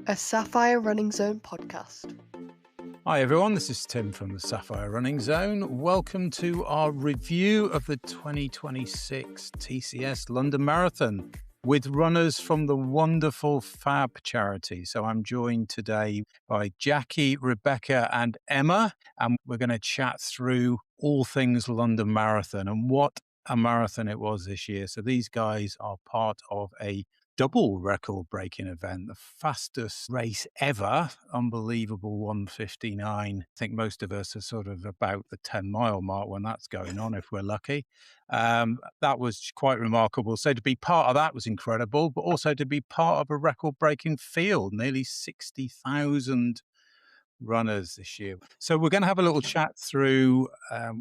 A Sapphire Running Zone podcast. Hi everyone, this is Tim from the Sapphire Running Zone. Welcome to our review of the 2026 TCS London Marathon with runners from the wonderful Phab charity. So I'm joined today by Jackie, Rebecca and Emma, and we're going to chat through all things London Marathon and what a marathon it was this year. So these guys are part of a double record-breaking event, the fastest race ever, unbelievable 1:59. I think most of us are sort of about the 10-mile mark when that's going on, if we're lucky. That was quite remarkable. So to be part of that was incredible, but also to be part of a record-breaking field, nearly 60,000 runners this year. So we're going to have a little chat through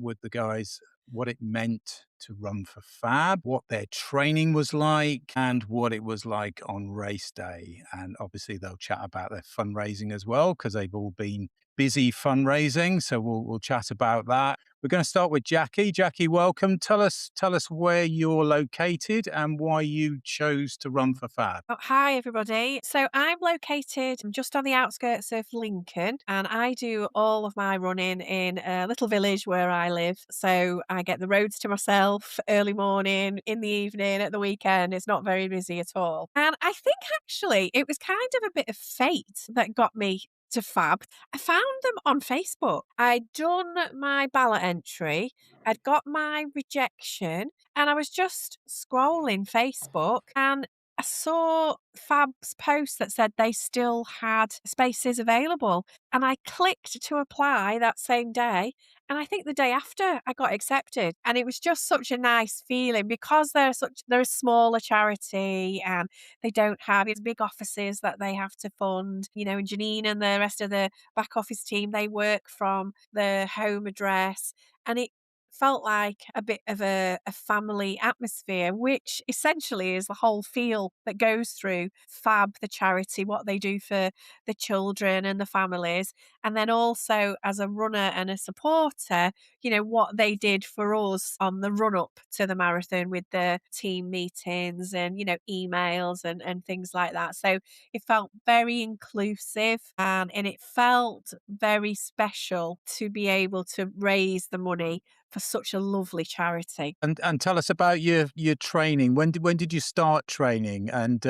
with the guys what it meant to run for Phab, what their training was like, and what it was like on race day. And obviously they'll chat about their fundraising as well, because they've all been busy fundraising. So we'll chat about that. We're going to start with Jackie. Jackie, welcome. Tell us where you're located and why you chose to run for Phab. Oh, hi, everybody. So I'm located just on the outskirts of Lincoln, and I do all of my running in a little village where I live. So I get the roads to myself early morning, in the evening, at the weekend. It's not very busy at all. And I think actually it was kind of a bit of fate that got me to Phab. I found them on Facebook. I'd done my ballot entry, I'd got my rejection, and I was just scrolling Facebook and I saw Phab's post that said they still had spaces available, and I clicked to apply that same day. And I think the day after I got accepted, and it was just such a nice feeling because they're a smaller charity and they don't have these big offices that they have to fund. And Janine and the rest of the back office team, they work from their home address, and it felt like a bit of a family atmosphere, which essentially is the whole feel that goes through Phab, the charity, what they do for the children and the families. And then also as a runner and a supporter, what they did for us on the run up to the marathon with the team meetings and, emails and things like that. So it felt very inclusive and it felt very special to be able to raise the money for such a lovely charity. And tell us about your training. When did you start training? And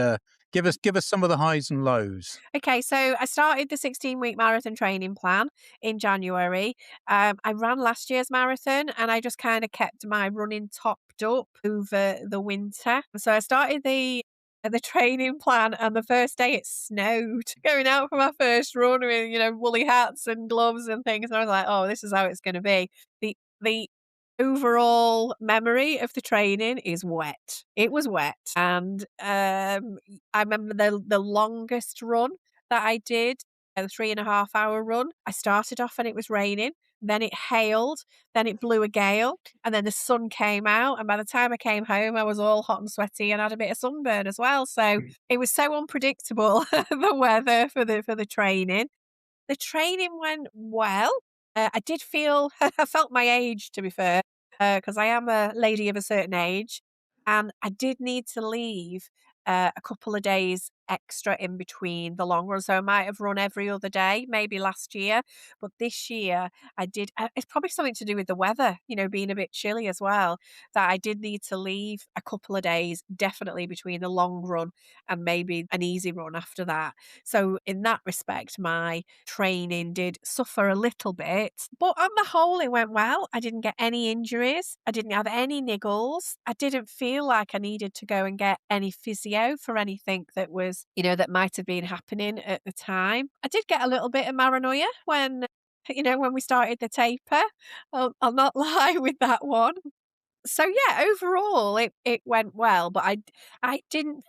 give us some of the highs and lows. Okay, so I started the 16-week marathon training plan in January. I ran last year's marathon and I just kind of kept my running topped up over the winter. So I started the training plan, and the first day it snowed. Going out for my first run with, woolly hats and gloves and things. And I was like, oh, this is how it's going to be. The overall memory of the training is wet. It was wet. And I remember the longest run that I did, a 3.5 hour run. I started off and it was raining. Then it hailed, then it blew a gale, and then the sun came out. And by the time I came home, I was all hot and sweaty and had a bit of sunburn as well. So it was so unpredictable, the weather for the training. The training went well. I did feel, I felt my age, to be fair, because I am a lady of a certain age, and I did need to leave a couple of days extra in between the long run. So I might have run every other day, maybe last year, but this year I did. It's probably something to do with the weather, being a bit chilly as well, that I did need to leave a couple of days, definitely between the long run and maybe an easy run after that. So in that respect, my training did suffer a little bit, but on the whole, it went well. I didn't get any injuries. I didn't have any niggles. I didn't feel like I needed to go and get any physio for anything that was, that might have been happening at the time. I did get a little bit of paranoia when we started the taper. I'll not lie with that one. So yeah, overall it went well, but I didn't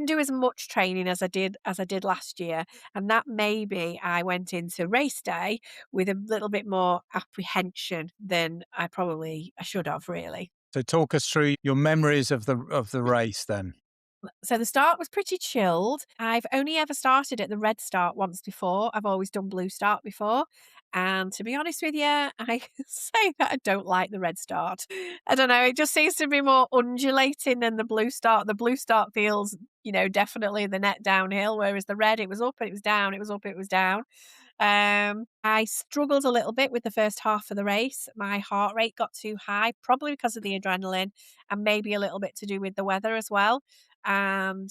do as much training as I did last year, and that maybe I went into race day with a little bit more apprehension than I should have, really. So talk us through your memories of the race then. So the start was pretty chilled. I've only ever started at the red start once before. I've always done blue start before. And to be honest with you, I say that I don't like the red start. I don't know, it just seems to be more undulating than the blue start. The blue start feels, definitely the net downhill, whereas the red, it was up and it was down, it was up, it was down. I struggled a little bit with the first half of the race. My heart rate got too high, probably because of the adrenaline and maybe a little bit to do with the weather as well. And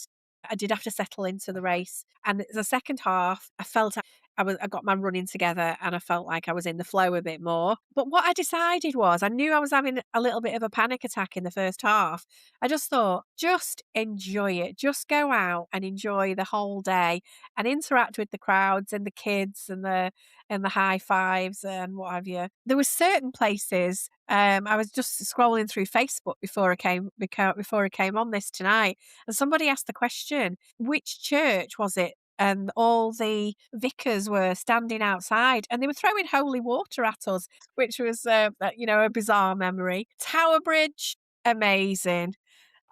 I did have to settle into the race. And the second half, I felt I got my running together and I felt like I was in the flow a bit more. But what I decided was I knew I was having a little bit of a panic attack in the first half. I just thought, just enjoy it. Just go out and enjoy the whole day and interact with the crowds and the kids and the high fives and what have you. There were certain places. I was just scrolling through Facebook before I came on this tonight, and somebody asked the question, "Which church was it?" And all the vicars were standing outside, and they were throwing holy water at us, which was, a bizarre memory. Tower Bridge, amazing.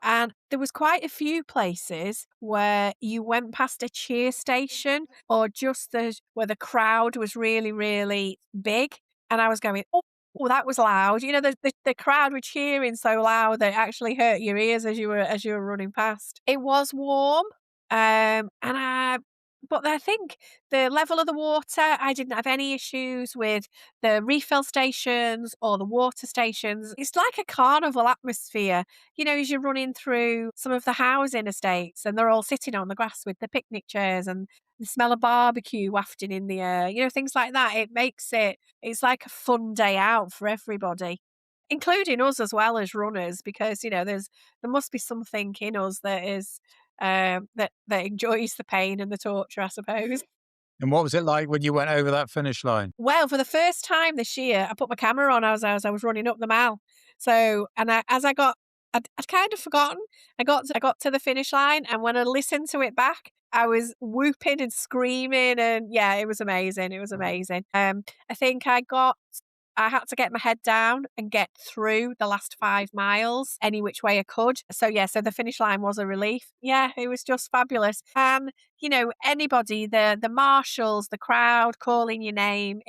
And there was quite a few places where you went past a cheer station or just where the crowd was really, really big. And I was going, oh, that was loud. The crowd were cheering so loud that it actually hurt your ears as you were running past. It was warm. But I think the level of the water, I didn't have any issues with the refill stations or the water stations. It's like a carnival atmosphere, as you're running through some of the housing estates and they're all sitting on the grass with the picnic chairs and the smell of barbecue wafting in the air, things like that. It's like a fun day out for everybody, including us as well as runners, because, there must be something in us that is, that enjoys the pain and the torture, I suppose. And what was it like when you went over that finish line? Well, for the first time this year, I put my camera on as I was running up the mall. So, and as I got, I'd kind of forgotten. I got to the finish line, and when I listened to it back, I was whooping and screaming, and yeah, it was amazing. It was amazing. I think I had to get my head down and get through the last 5 miles any which way I could. So yeah, so the finish line was a relief. Yeah, it was just fabulous. And anybody, the marshals, the crowd calling your name,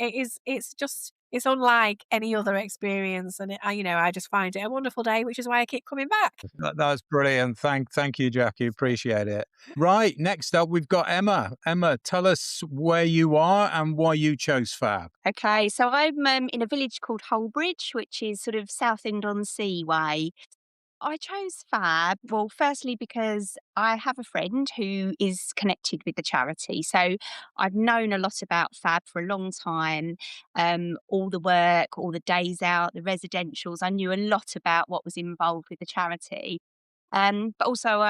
it's unlike any other experience. And I just find it a wonderful day, which is why I keep coming back. That's brilliant. Thank you, Jackie. Appreciate it. Right. Next up, we've got Emma. Emma, tell us where you are and why you chose Phab. Okay, so I'm in a village called Holbridge, which is sort of Southend-on-Sea way. I chose Phab, well, firstly because I have a friend who is connected with the charity. So I've known a lot about Phab for a long time. All the work, all the days out, the residentials. I knew a lot about what was involved with the charity. But also,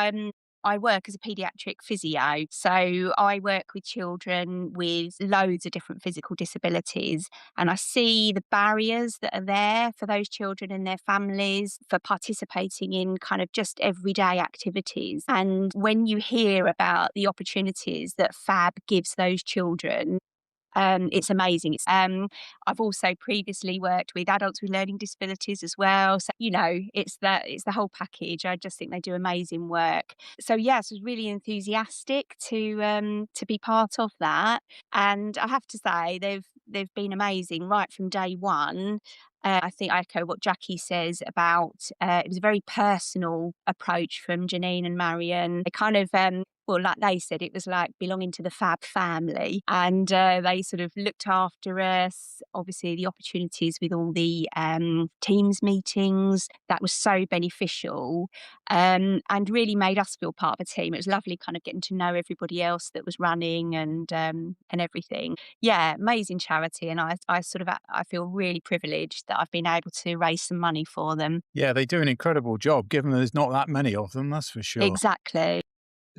I work as a paediatric physio. So I work with children with loads of different physical disabilities. And I see the barriers that are there for those children and their families for participating in kind of just everyday activities. And when you hear about the opportunities that Phab gives those children, it's amazing. I've also previously worked with adults with learning disabilities as well. So, it's the whole package. I just think they do amazing work. So yes, I was really enthusiastic to be part of that. And I have to say they've been amazing right from day one. I think I echo what Jackie says about it was a very personal approach from Janine and Marion. They kind of well, like they said, it was like belonging to the Phab family. And they sort of looked after us. Obviously, the opportunities with all the Teams meetings, that was so beneficial and really made us feel part of a team. It was lovely kind of getting to know everybody else that was running and everything. Yeah, amazing charity. And I feel really privileged that I've been able to raise some money for them. Yeah, they do an incredible job, given there's not that many of them, that's for sure. Exactly.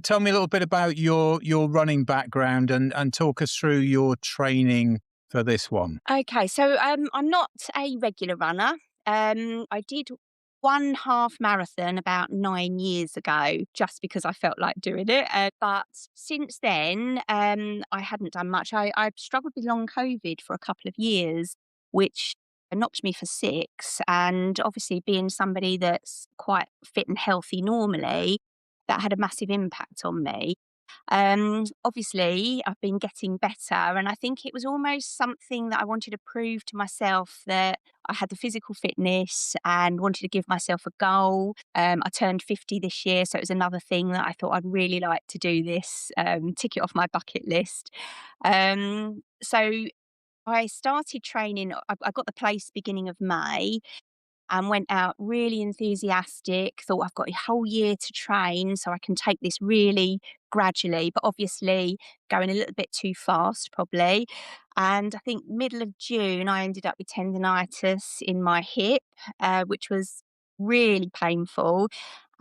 Tell me a little bit about your running background and talk us through your training for this one. Okay, so I'm not a regular runner. I did one half marathon about 9 years ago, just because I felt like doing it. But since then, I hadn't done much. I struggled with long COVID for a couple of years, which knocked me for six. And obviously, being somebody that's quite fit and healthy normally, that had a massive impact on me. Obviously, I've been getting better, and I think it was almost something that I wanted to prove to myself that I had the physical fitness and wanted to give myself a goal. I turned 50 this year, so it was another thing that I thought I'd really like to do this, tick it off my bucket list. So I started training. I got the place beginning of May and went out really enthusiastic. Thought I've got a whole year to train, so I can take this really gradually, but obviously going a little bit too fast, probably. And I think middle of June, I ended up with tendonitis in my hip, which was really painful.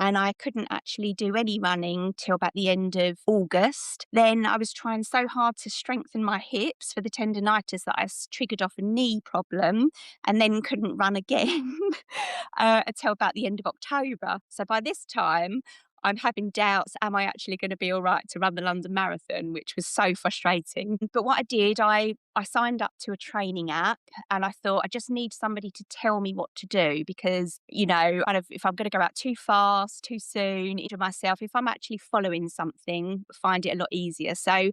And I couldn't actually do any running till about the end of August. Then I was trying so hard to strengthen my hips for the tendonitis that triggered off a knee problem and then couldn't run again until about the end of October. So by this time, I'm having doubts, am I actually going to be all right to run the London Marathon, which was so frustrating. But what I did, I signed up to a training app and I thought I just need somebody to tell me what to do because, kind of if I'm going to go out too fast, too soon, injure myself, if I'm actually following something, find it a lot easier. So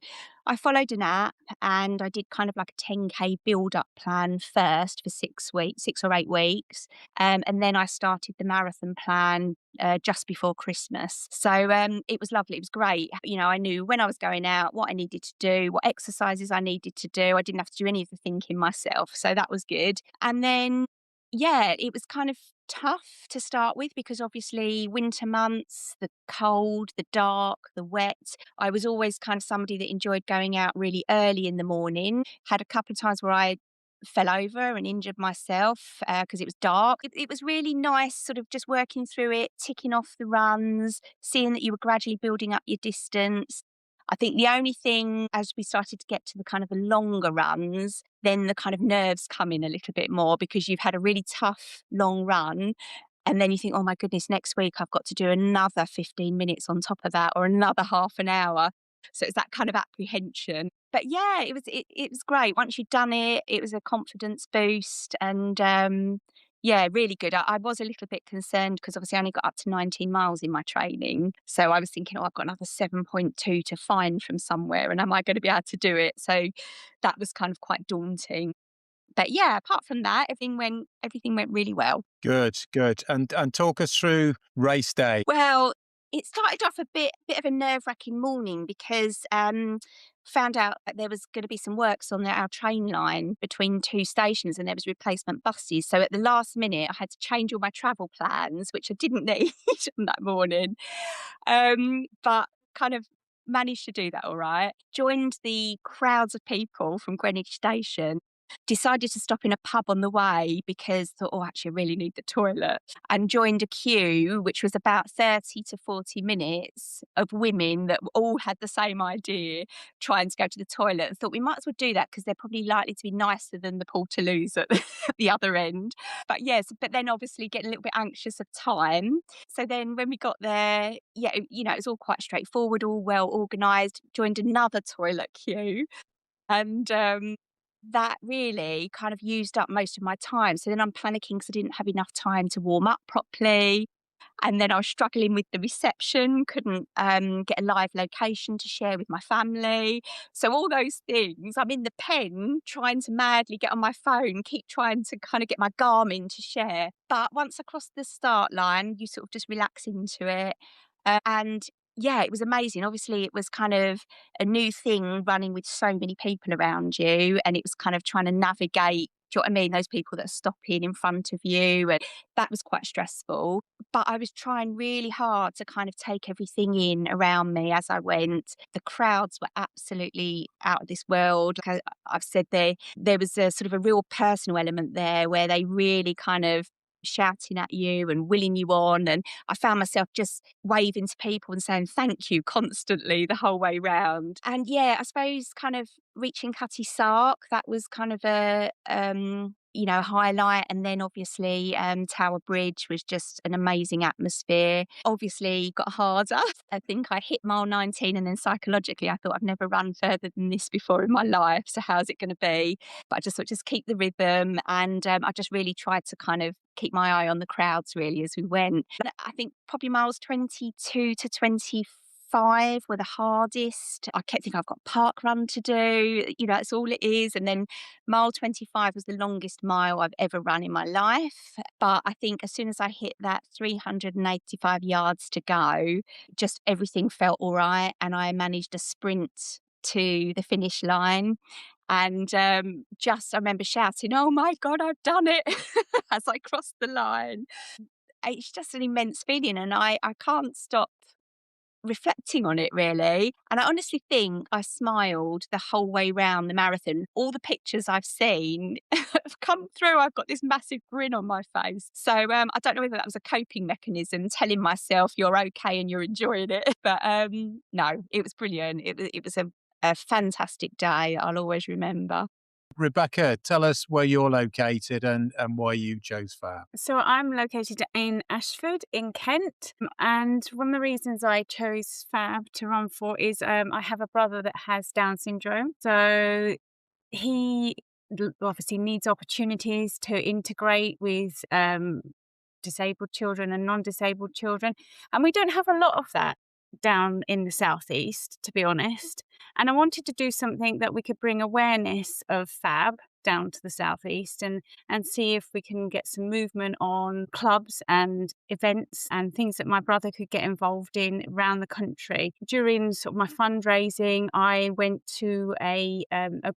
I followed an app and I did kind of like a 10K build up plan first for 6 weeks, 6 or 8 weeks. And then I started the marathon plan just before Christmas. So it was lovely. It was great. I knew when I was going out, what I needed to do, what exercises I needed to do. I didn't have to do any of the thinking myself. So that was good. And then, yeah, it was kind of tough to start with because obviously winter months, the cold, the dark, the wet. I was always kind of somebody that enjoyed going out really early in the morning. Had a couple of times where I fell over and injured myself because it was dark. It was really nice, sort of just working through it, ticking off the runs, seeing that you were gradually building up your distance. I think the only thing as we started to get to the kind of the longer runs, then the kind of nerves come in a little bit more because you've had a really tough long run. And then you think, oh my goodness, next week I've got to do another 15 minutes on top of that or another half an hour. So it's that kind of apprehension. But yeah, it was great. Once you'd done it, it was a confidence boost and yeah, really good. I was a little bit concerned because obviously I only got up to 19 miles in my training. So I was thinking, oh, I've got another 7.2 to find from somewhere and am I going to be able to do it? So that was kind of quite daunting. But yeah, apart from that, everything went really well. Good, good. And talk us through race day. Well, it started off a bit of a nerve-wracking morning because found out that there was going to be some works on our train line between two stations and there was replacement buses. So at the last minute, I had to change all my travel plans, which I didn't need on that morning. But kind of managed to do that all right. Joined the crowds of people from Greenwich Station. Decided to stop in a pub on the way because thought, oh, actually, I really need the toilet. And joined a queue, which was about 30 to 40 minutes of women that all had the same idea, trying to go to the toilet. And thought we might as well do that because they're probably likely to be nicer than the Portaloos at the other end. But yes, but then obviously getting a little bit anxious of time. So then when we got there, yeah, it was all quite straightforward, all well organised. Joined another toilet queue. And that really kind of used up most of my time. So then I'm panicking because I didn't have enough time to warm up properly. And then I was struggling with the reception, couldn't get a live location to share with my family. So all those things, I'm in the pen trying to madly get on my phone, keep trying to kind of get my Garmin to share. But once I crossed the start line, you sort of just relax into it. And yeah, it was amazing. Obviously, it was kind of a new thing running with so many people around you. And it was kind of trying to navigate, do you know what I mean? Those people that are stopping in front of you. And that was quite stressful. But I was trying really hard to kind of take everything in around me as I went. The crowds were absolutely out of this world. Like I've said, there was a sort of a real personal element there where they really kind of shouting at you and willing you on. And I found myself just waving to people and saying thank you constantly the whole way round. And yeah, I suppose kind of reaching Cutty Sark, that was kind of a highlight. And then obviously Tower Bridge was just an amazing atmosphere. Obviously got harder. I think I hit mile 19 and then psychologically I thought I've never run further than this before in my life. So how's it going to be? But I just thought just keep the rhythm and I just really tried to kind of keep my eye on the crowds really as we went. But I think probably miles 22 to 24 5 were the hardest. I kept thinking I've got a park run to do, that's all it is. And then mile 25 was the longest mile I've ever run in my life. But I think as soon as I hit that 385 yards to go, just everything felt all right. And I managed a sprint to the finish line. And I remember shouting, "Oh my God, I've done it!" as I crossed the line. It's just an immense feeling, and I can't stop reflecting on it really. And I honestly think I smiled the whole way round the marathon. All the pictures I've seen have come through. I've got this massive grin on my face. So I don't know whether that was a coping mechanism, telling myself you're okay and you're enjoying it. But no, it was brilliant. It was a fantastic day. I'll always remember. Rebecca, tell us where you're located and why you chose Phab. So I'm located in Ashford in Kent, and one of the reasons I chose Phab to run for is I have a brother that has Down syndrome. So he obviously needs opportunities to integrate with disabled children and non-disabled children, and we don't have a lot of that down in the southeast, to be honest. And I wanted to do something that we could bring awareness of Phab down to the southeast and see if we can get some movement on clubs and events and things that my brother could get involved in around the country. During sort of my fundraising, I went to a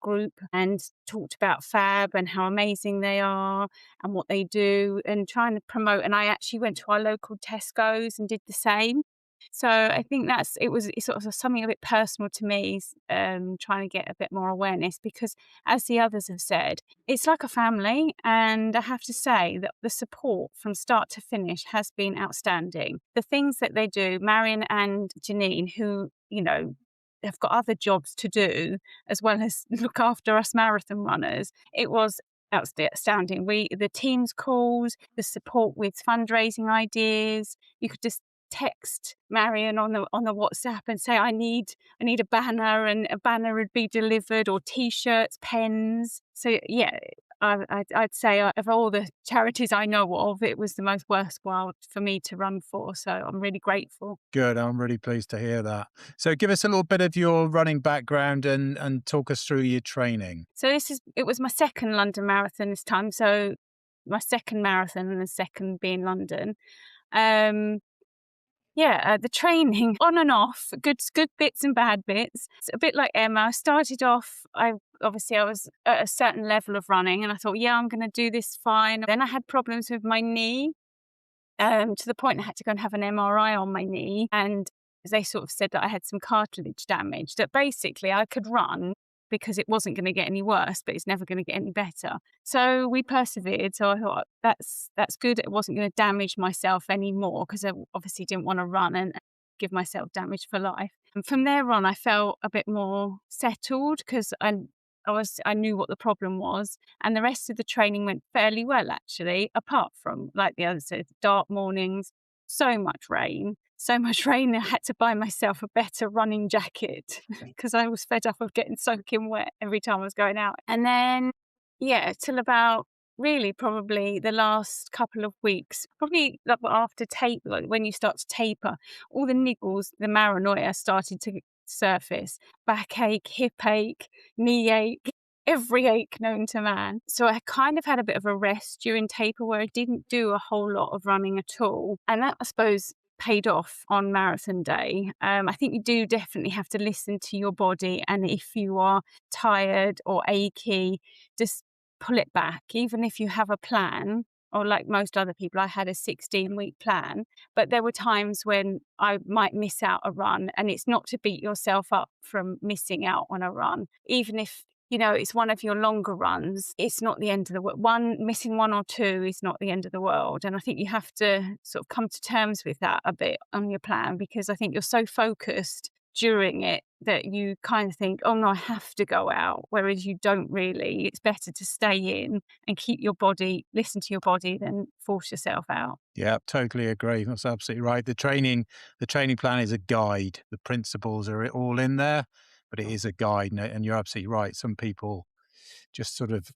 group and talked about Phab and how amazing they are and what they do and trying to promote. And I actually went to our local Tesco's and did the same. So I think it's sort of something a bit personal to me, trying to get a bit more awareness because, as the others have said, it's like a family. And I have to say that the support from start to finish has been outstanding. The things that they do, Marion and Janine, who, have got other jobs to do as well as look after us marathon runners, it was outstanding. The team's calls, the support with fundraising ideas, you could just text Marion on the WhatsApp and say I need a banner, and a banner would be delivered, or T-shirts, pens. So yeah, I'd say of all the charities I know of, it was the most worthwhile for me to run for. So I'm really grateful. Good. I'm really pleased to hear that. So give us a little bit of your running background and talk us through your training. So it was my second London marathon this time. So my second marathon and the second being London. The training on and off, good bits and bad bits. It's a bit like Emma. I started off, I was at a certain level of running and I thought, yeah, I'm going to do this fine. Then I had problems with my knee, to the point I had to go and have an MRI on my knee. And they sort of said that I had some cartilage damage, that basically I could run because it wasn't going to get any worse, but it's never going to get any better. So we persevered. So I thought that's good. It wasn't going to damage myself anymore because I obviously didn't want to run and give myself damage for life. And from there on, I felt a bit more settled because I knew what the problem was, and the rest of the training went fairly well actually. Apart from, like the others said, dark mornings, so much rain. I had to buy myself a better running jacket because I was fed up of getting soaking wet every time I was going out. And then, till about really probably the last couple of weeks, probably like after taper, like when you start to taper, all the niggles, the paranoia started to surface. Backache, hip ache, knee ache, every ache known to man. So I kind of had a bit of a rest during taper where I didn't do a whole lot of running at all. And that, I suppose, paid off on marathon day. I think you do definitely have to listen to your body, and if you are tired or achy, just pull it back. Even if you have a plan, or like most other people, I had a 16-week plan, but there were times when I might miss out a run, and it's not to beat yourself up from missing out on a run. Even if it's one of your longer runs, it's not the end of the world. Missing one or two is not the end of the world. And I think you have to sort of come to terms with that a bit on your plan, because I think you're so focused during it that you kind of think, oh no, I have to go out, whereas you don't really. It's better to stay in and listen to your body than force yourself out. Yeah, totally agree. That's absolutely right. The training plan is a guide. The principles are all in there, but it is a guide. And you're absolutely right. Some people just sort of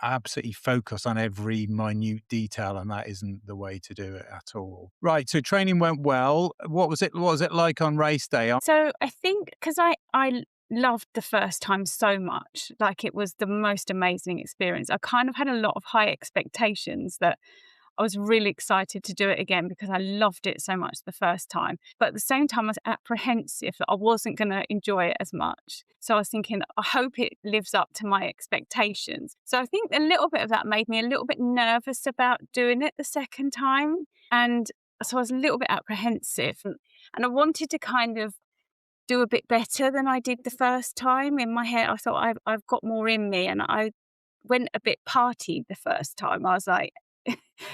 absolutely focus on every minute detail, and that isn't the way to do it at all. Right. So training went well. What was it like on race day? So I think because I loved the first time so much, like it was the most amazing experience. I kind of had a lot of high expectations that I was really excited to do it again because I loved it so much the first time. But at the same time, I was apprehensive that I wasn't going to enjoy it as much. So I was thinking, I hope it lives up to my expectations. So I think a little bit of that made me a little bit nervous about doing it the second time. And so I was a little bit apprehensive. And I wanted to kind of do a bit better than I did the first time. In my head, I thought I've got more in me, and I went a bit party the first time. I was like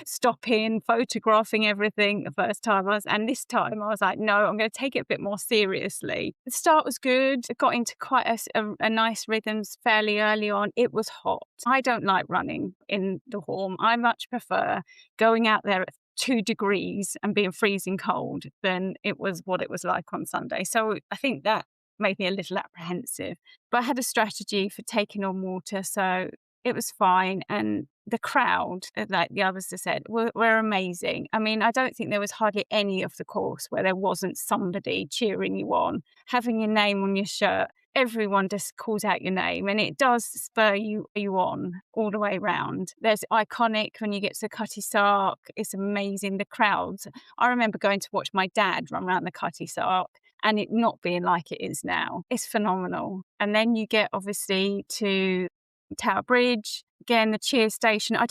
stopping, photographing everything the first time. And this time I was like, no, I'm going to take it a bit more seriously. The start was good. I got into quite a nice rhythms fairly early on. It was hot. I don't like running in the warm. I much prefer going out there at 2 degrees and being freezing cold than it was what it was like on Sunday. So I think that made me a little apprehensive. But I had a strategy for taking on water, so it was fine. And the crowd, like the others have said, were amazing. I mean, I don't think there was hardly any of the course where there wasn't somebody cheering you on, having your name on your shirt. Everyone just calls out your name, and it does spur you on all the way around. There's iconic when you get to Cutty Sark. It's amazing. The crowds. I remember going to watch my dad run around the Cutty Sark and it not being like it is now. It's phenomenal. And then you get obviously to Tower Bridge, again, the cheer station. I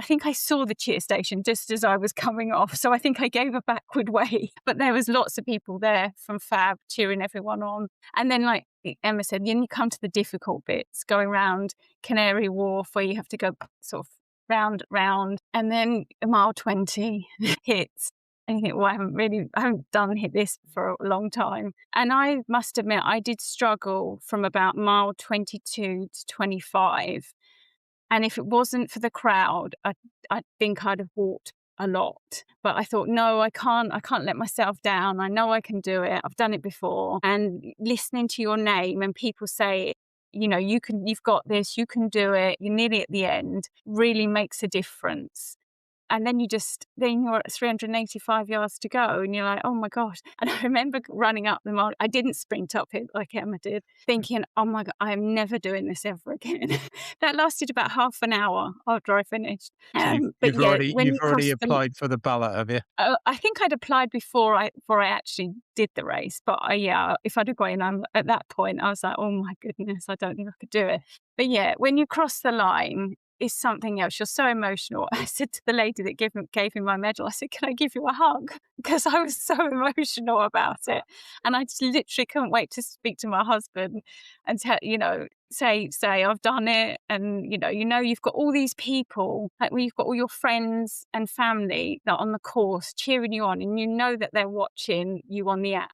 think I saw the cheer station just as I was coming off. So I think I gave a backward way, but there was lots of people there from Phab cheering everyone on. And then like Emma said, then you come to the difficult bits, going around Canary Wharf where you have to go sort of round, and then mile 20 hits. And you think, well, I haven't done this for a long time. And I must admit, I did struggle from about mile 22 to 25. And if it wasn't for the crowd, I think I'd have walked a lot. But I thought, no, I can't let myself down. I know I can do it. I've done it before. And listening to your name and people say, you know, you've got this, you can do it, you're nearly at the end, really makes a difference. And then you're at 385 yards to go and you're like, oh my gosh. And I remember running up the mile. I didn't sprint up it like Emma did, thinking, oh my God, I'm never doing this ever again. That lasted about half an hour after I finished. You've already applied for the ballot, have you? I think I'd applied before I actually did the race. But if I'd have gone in at that point, I was like, oh my goodness, I don't think I could do it. But yeah, when you cross the line, is something else. You're so emotional. I said to the lady that gave me my medal, I said, can I give you a hug? Because I was so emotional about it. And I just literally couldn't wait to speak to my husband and say I've done it. And, you've got all these people, like you've got all your friends and family that are on the course cheering you on, and you know that they're watching you on the app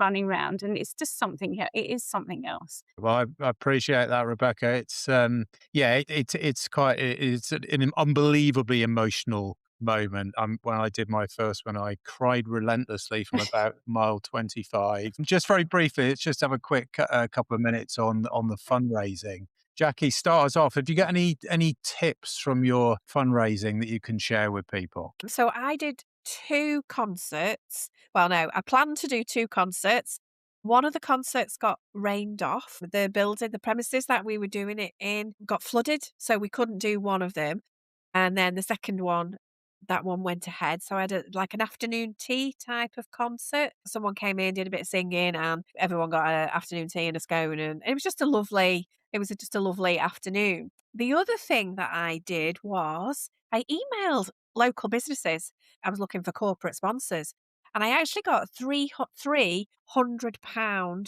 running around, and it's just it is something else. Well, I appreciate that, Rebecca. It's it's an unbelievably emotional moment. When I did my first one, I cried relentlessly from about mile 25. Just very briefly, let's just have a quick couple of minutes on the fundraising. Jackie, start us off. Have you got any tips from your fundraising that you can share with people? So I did 2 concerts. Well, no, I planned to do 2 concerts. One of the concerts got rained off. The premises that we were doing it in got flooded, so we couldn't do one of them. And then the second one, that one went ahead. So I had an afternoon tea type of concert. Someone came in, did a bit of singing, and everyone got an afternoon tea and a scone. And it was just a lovely afternoon. The other thing that I did was I emailed local businesses. I was looking for corporate sponsors. And I actually got £300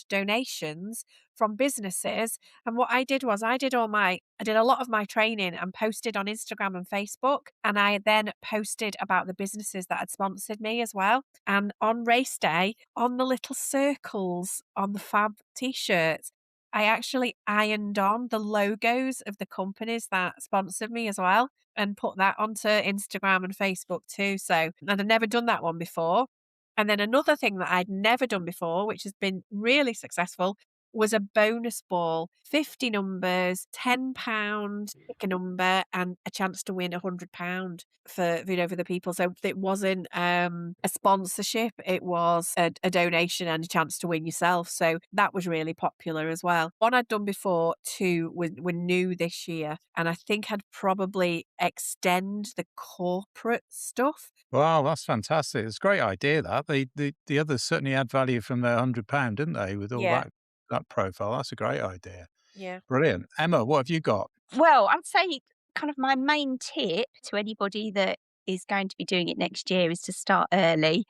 donations from businesses. And what I did was I did a lot of my training and posted on Instagram and Facebook. And I then posted about the businesses that had sponsored me as well. And on race day, on the little circles on the Phab t-shirts, I actually ironed on the logos of the companies that sponsored me as well and put that onto Instagram and Facebook too. So, and I'd never done that one before. And then another thing that I'd never done before, which has been really successful, was a bonus ball, 50 numbers, £10, pick a number, and a chance to win £100 for for the people. So it wasn't a sponsorship; it was a donation and a chance to win yourself. So that was really popular as well. One I'd done before, two were new this year, and I think I'd probably extend the corporate stuff. Wow, that's fantastic. It's a great idea that. The others certainly add value from their £100, didn't they, with all Yeah, that profile? That's a great idea. yeah. Brilliant. Emma, what have you got? Well, I'd say kind of my main tip to anybody that is going to be doing it next year is to start early.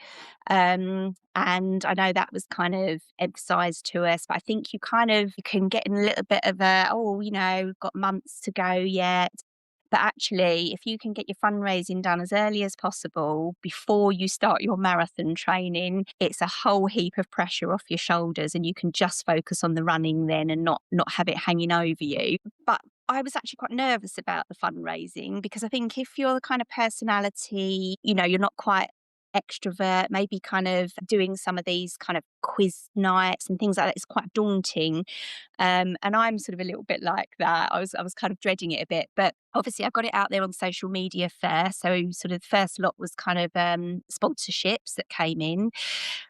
And I know that was kind of emphasized to us, but I think you can get in a little bit of a, oh, we've got months to go yet. But actually, if you can get your fundraising done as early as possible before you start your marathon training, it's a whole heap of pressure off your shoulders and you can just focus on the running then and not have it hanging over you. But I was actually quite nervous about the fundraising because I think if you're the kind of personality, you're not quite extrovert, maybe kind of doing some of these kind of quiz nights and things like that, it's quite daunting. And I'm sort of a little bit like that. I was kind of dreading it a bit, but obviously I got it out there on social media first. So sort of the first lot was kind of sponsorships that came in.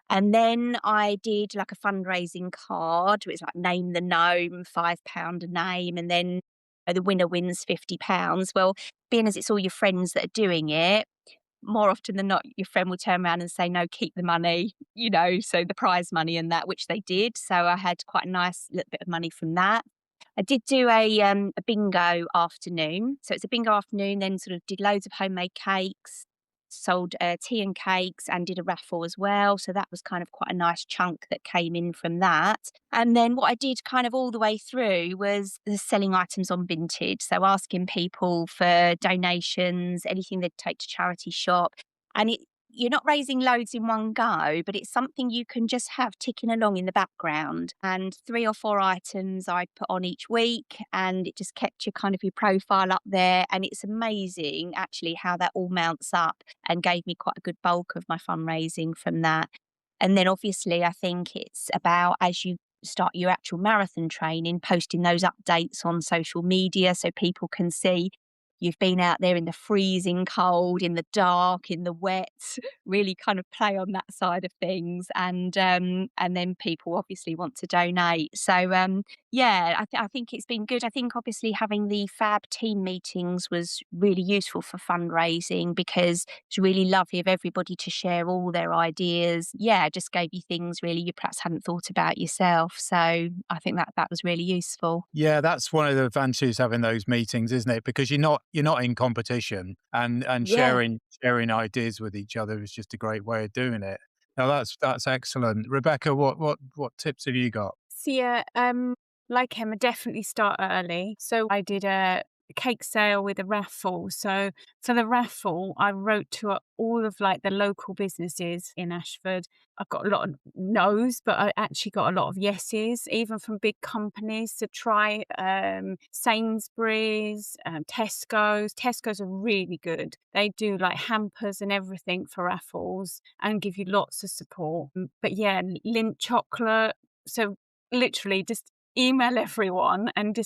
And then I did like a fundraising card. It was like name the gnome, £5 a name, and then the winner wins £50. Well, being as it's all your friends that are doing it, more often than not, your friend will turn around and say, no, keep the money, so the prize money and that, which they did. So I had quite a nice little bit of money from that. I did do a bingo afternoon. So it's a bingo afternoon, then sort of did loads of homemade cakes, sold tea and cakes, and did a raffle as well. So that was kind of quite a nice chunk that came in from that. And then what I did kind of all the way through was the selling items on Vinted. So asking people for donations, anything they'd take to charity shop. And you're not raising loads in one go, but it's something you can just have ticking along in the background. And 3 or 4 items I put on each week, and it just kept your profile up there. And it's amazing actually how that all mounts up and gave me quite a good bulk of my fundraising from that. And then obviously I think it's about, as you start your actual marathon training, posting those updates on social media so people can see you've been out there in the freezing cold, in the dark, in the wet, really kind of play on that side of things. And then people obviously want to donate. So, yeah, I think it's been good. I think obviously having the Phab team meetings was really useful for fundraising because it's really lovely of everybody to share all their ideas. Yeah, just gave you things really you perhaps hadn't thought about yourself. So I think that was really useful. Yeah, that's one of the advantages of having those meetings, isn't it? Because you're not in competition, and Yeah. sharing ideas with each other is just a great way of doing it. Now that's excellent. Rebecca, what tips have you got? So yeah, like Emma, definitely start early. So I did a cake sale with a raffle. So for the raffle, I wrote to all of like the local businesses in Ashford. I got a lot of no's, but I actually got a lot of yeses, even from big companies to try. Sainsbury's, Tesco's. Tesco's are really good. They do like hampers and everything for raffles and give you lots of support. But yeah, Lindt chocolate. So literally just email everyone and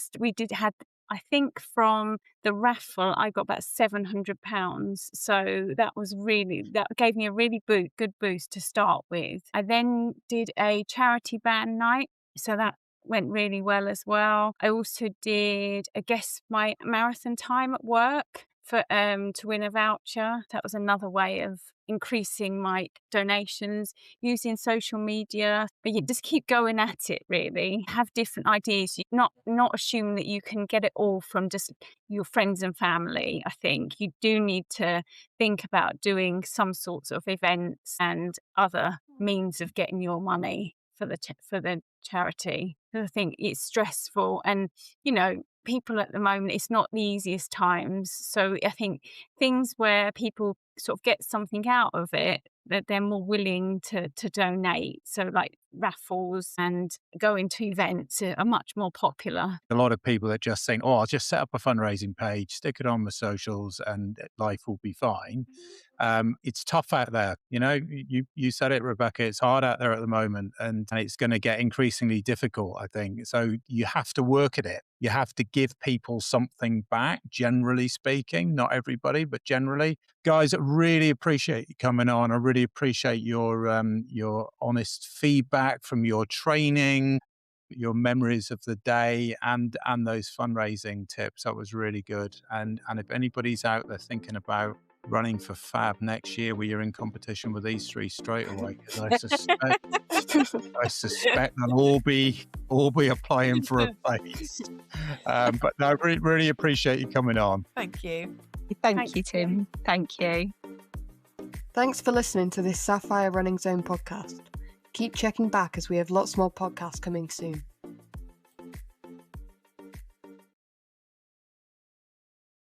had I think from the raffle I got about £700. So that gave me a really good boost to start with. I then did a charity band night. So that went really well as well. I also did guess my marathon time at work for to win a voucher. That was another way of increasing my donations using social media. But you just keep going at it, really. Have different ideas. Not assume that you can get it all from just your friends and family. I think you do need to think about doing some sorts of events and other means of getting your money for the charity. 'Cause I think it's stressful, and people at the moment, it's not the easiest times. So I think things where people sort of get something out of it, that they're more willing to donate. So like raffles and going to events are much more popular. A lot of people are just saying, I'll just set up a fundraising page, stick it on my socials, and life will be fine. It's tough out there. You said it, Rebecca, it's hard out there at the moment, and it's going to get increasingly difficult, I think. So you have to work at it. You have to give people something back, generally speaking, not everybody, but generally. Guys, I really appreciate you coming on. I really appreciate your honest feedback from your training, your memories of the day, and those fundraising tips. That was really good. And if anybody's out there thinking about running for Phab next year, where you're in competition with these three straight away, because I suspect they'll all be applying for a place. But no, really appreciate you coming on. Thank you. Thank you, Tim. Thank you. Thanks for listening to this Sapphire Running Zone podcast. Keep checking back as we have lots more podcasts coming soon.